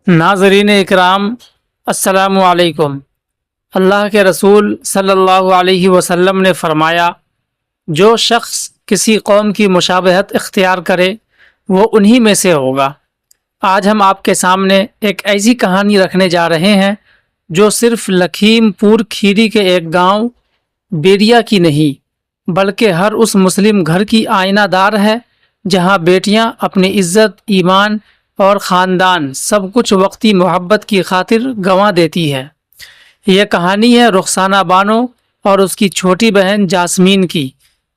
ناظرین اکرام، السلام علیکم۔ اللہ کے رسول صلی اللہ علیہ وسلم نے فرمایا، جو شخص کسی قوم کی مشابہت اختیار کرے وہ انہی میں سے ہوگا۔ آج ہم آپ کے سامنے ایک ایسی کہانی رکھنے جا رہے ہیں جو صرف لکھیم پور کھیری کے ایک گاؤں بیریا کی نہیں بلکہ ہر اس مسلم گھر کی آئینہ دار ہے جہاں بیٹیاں اپنی عزت، ایمان اور خاندان سب کچھ وقتی محبت کی خاطر گنوا دیتی ہے۔ یہ کہانی ہے رخسانہ بانو اور اس کی چھوٹی بہن جاسمین کی،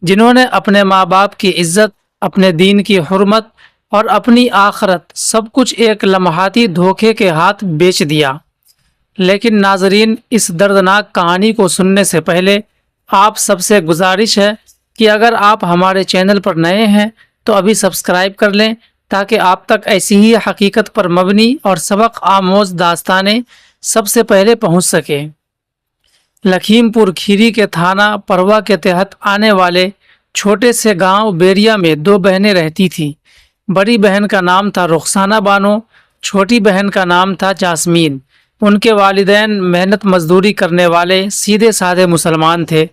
جنہوں نے اپنے ماں باپ کی عزت، اپنے دین کی حرمت اور اپنی آخرت سب کچھ ایک لمحاتی دھوکے کے ہاتھ بیچ دیا۔ لیکن ناظرین، اس دردناک کہانی کو سننے سے پہلے آپ سب سے گزارش ہے کہ اگر آپ ہمارے چینل پر نئے ہیں تو ابھی سبسکرائب کر لیں تاکہ آپ تک ایسی ہی حقیقت پر مبنی اور سبق آموز داستانیں سب سے پہلے پہنچ سکیں۔ لکھیم پور کھیری کے تھانہ پروا کے تحت آنے والے چھوٹے سے گاؤں بیریا میں دو بہنیں رہتی تھیں۔ بڑی بہن کا نام تھا رخسانہ بانو، چھوٹی بہن کا نام تھا جاسمین۔ ان کے والدین محنت مزدوری کرنے والے سیدھے سادے مسلمان تھے۔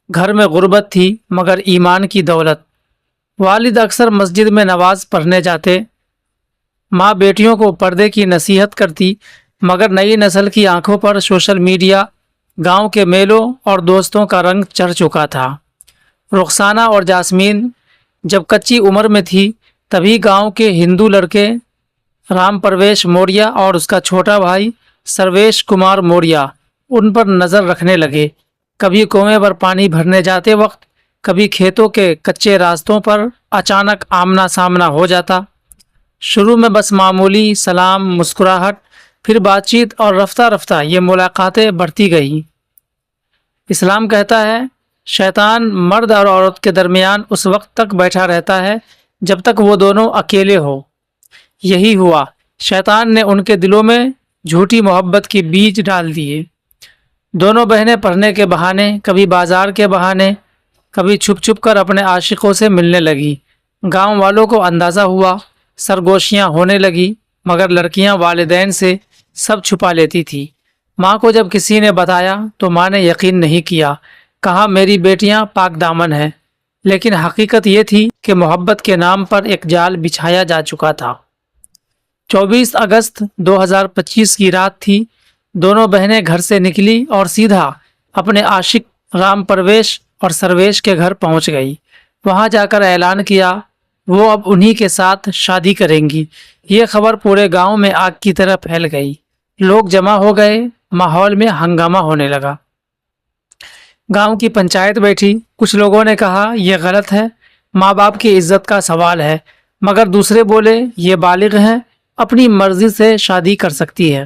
گھر میں غربت تھی مگر ایمان کی دولت۔ والد اکثر مسجد میں نماز پڑھنے جاتے، ماں بیٹیوں کو پردے کی نصیحت کرتی، مگر نئی نسل کی آنکھوں پر سوشل میڈیا، گاؤں کے میلوں اور دوستوں کا رنگ چڑھ چکا تھا۔ رخسانہ اور جاسمین جب کچی عمر میں تھی تبھی گاؤں کے ہندو لڑکے رام پرویش موریہ اور اس کا چھوٹا بھائی سرویش کمار موریہ ان پر نظر رکھنے لگے۔ کبھی کنویں پر پانی بھرنے جاتے وقت، کبھی کھیتوں کے کچے راستوں پر اچانک آمنا سامنا ہو جاتا۔ شروع میں بس معمولی سلام، مسکراہٹ، پھر بات چیت اور رفتہ رفتہ یہ ملاقاتیں بڑھتی گئیں۔ اسلام کہتا ہے شیطان مرد اور عورت کے درمیان اس وقت تک بیٹھا رہتا ہے جب تک وہ دونوں اکیلے ہو۔ یہی ہوا، شیطان نے ان کے دلوں میں جھوٹی محبت کے بیج ڈال دیے۔ دونوں بہنیں پڑھنے کے بہانے، کبھی بازار کے بہانے، کبھی چھپ چھپ کر اپنے عاشقوں سے ملنے لگی۔ گاؤں والوں کو اندازہ ہوا، سرگوشیاں ہونے لگی، مگر لڑکیاں والدین سے سب چھپا لیتی تھی۔ ماں کو جب کسی نے بتایا تو ماں نے یقین نہیں کیا، کہا میری بیٹیاں پاک دامن ہیں۔ لیکن حقیقت یہ تھی کہ محبت کے نام پر ایک جال بچھایا جا چکا تھا۔ 24 اگست 2025 کی رات تھی۔ دونوں بہنیں گھر سے نکلی اور سیدھا اپنے عاشق رام پرویش اور سرویش کے گھر پہنچ گئی۔ وہاں جا کر اعلان کیا وہ اب انہی کے ساتھ شادی کریں گی۔ یہ خبر پورے گاؤں میں آگ کی طرح پھیل گئی۔ لوگ جمع ہو گئے، ماحول میں ہنگامہ ہونے لگا۔ گاؤں کی پنچایت بیٹھی، کچھ لوگوں نے کہا یہ غلط ہے، ماں باپ کی عزت کا سوال ہے، مگر دوسرے بولے یہ بالغ ہیں، اپنی مرضی سے شادی کر سکتی ہے۔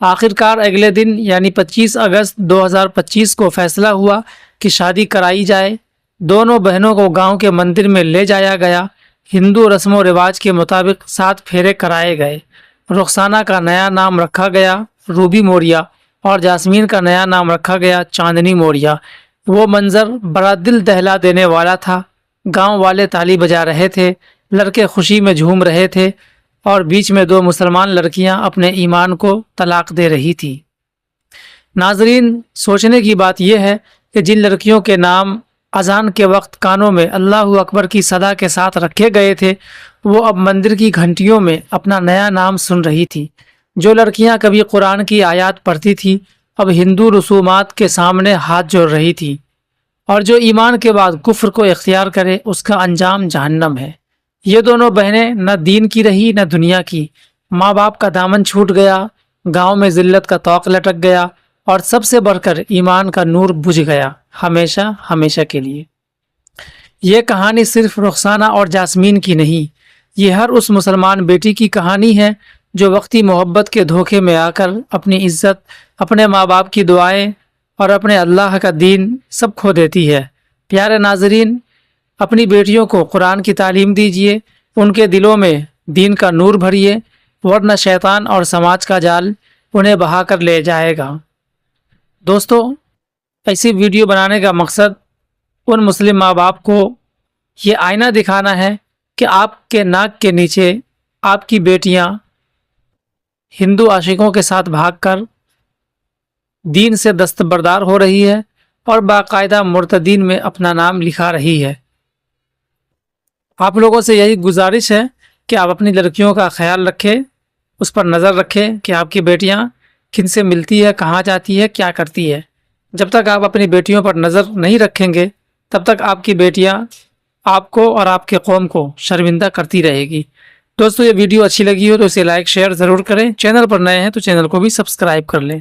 آخرکار اگلے دن یعنی 25 اگست 2025 کو فیصلہ ہوا کہ شادی کرائی جائے۔ دونوں بہنوں کو گاؤں کے مندر میں لے جایا گیا۔ ہندو رسم و رواج کے مطابق 7 پھیرے کرائے گئے۔ رخسانہ کا نیا نام رکھا گیا روبی موریہ اور جاسمین کا نیا نام رکھا گیا چاندنی موریہ۔ وہ منظر بڑا دل دہلا دینے والا تھا۔ گاؤں والے تالی بجا رہے تھے، لڑکے خوشی میں جھوم رہے تھے اور بیچ میں 2 مسلمان لڑکیاں اپنے ایمان کو طلاق دے رہی تھی۔ ناظرین، سوچنے کی بات یہ ہے کہ جن لڑکیوں کے نام اذان کے وقت کانوں میں اللہ اکبر کی صدا کے ساتھ رکھے گئے تھے، وہ اب مندر کی گھنٹیوں میں اپنا نیا نام سن رہی تھی۔ جو لڑکیاں کبھی قرآن کی آیات پڑھتی تھیں، اب ہندو رسومات کے سامنے ہاتھ جوڑ رہی تھی۔ اور جو ایمان کے بعد کفر کو اختیار کرے اس کا انجام جہنم ہے۔ یہ دونوں بہنیں نہ دین کی رہی نہ دنیا کی۔ ماں باپ کا دامن چھوٹ گیا، گاؤں میں ذلت کا طوق لٹک گیا اور سب سے بڑھ کر ایمان کا نور بجھ گیا، ہمیشہ ہمیشہ کے لیے۔ یہ کہانی صرف رخسانہ اور جاسمین کی نہیں، یہ ہر اس مسلمان بیٹی کی کہانی ہے جو وقتی محبت کے دھوکے میں آ کر اپنی عزت، اپنے ماں باپ کی دعائیں اور اپنے اللہ کا دین سب کھو دیتی ہے۔ پیارے ناظرین، اپنی بیٹیوں کو قرآن کی تعلیم دیجیے، ان کے دلوں میں دین کا نور بھریے، ورنہ شیطان اور سماج کا جال انہیں بہا کر لے جائے گا۔ دوستو، ایسی ویڈیو بنانے کا مقصد ان مسلم ماں باپ کو یہ آئینہ دکھانا ہے کہ آپ کے ناک کے نیچے آپ کی بیٹیاں ہندو عاشقوں کے ساتھ بھاگ کر دین سے دستبردار ہو رہی ہے اور باقاعدہ مرتدین میں اپنا نام لکھا رہی ہے۔ آپ لوگوں سے یہی گزارش ہے کہ آپ اپنی لڑکیوں کا خیال رکھیں، اس پر نظر رکھیں کہ آپ کی بیٹیاں کن سے ملتی ہے، کہاں جاتی ہے، کیا کرتی ہے۔ جب تک آپ اپنی بیٹیوں پر نظر نہیں رکھیں گے تب تک آپ کی بیٹیاں آپ کو اور آپ کے قوم کو شرمندہ کرتی رہے گی۔ دوستو، یہ ویڈیو اچھی لگی ہو تو اسے لائک شیئر ضرور کریں، چینل پر نئے ہیں تو چینل کو بھی سبسکرائب کر لیں۔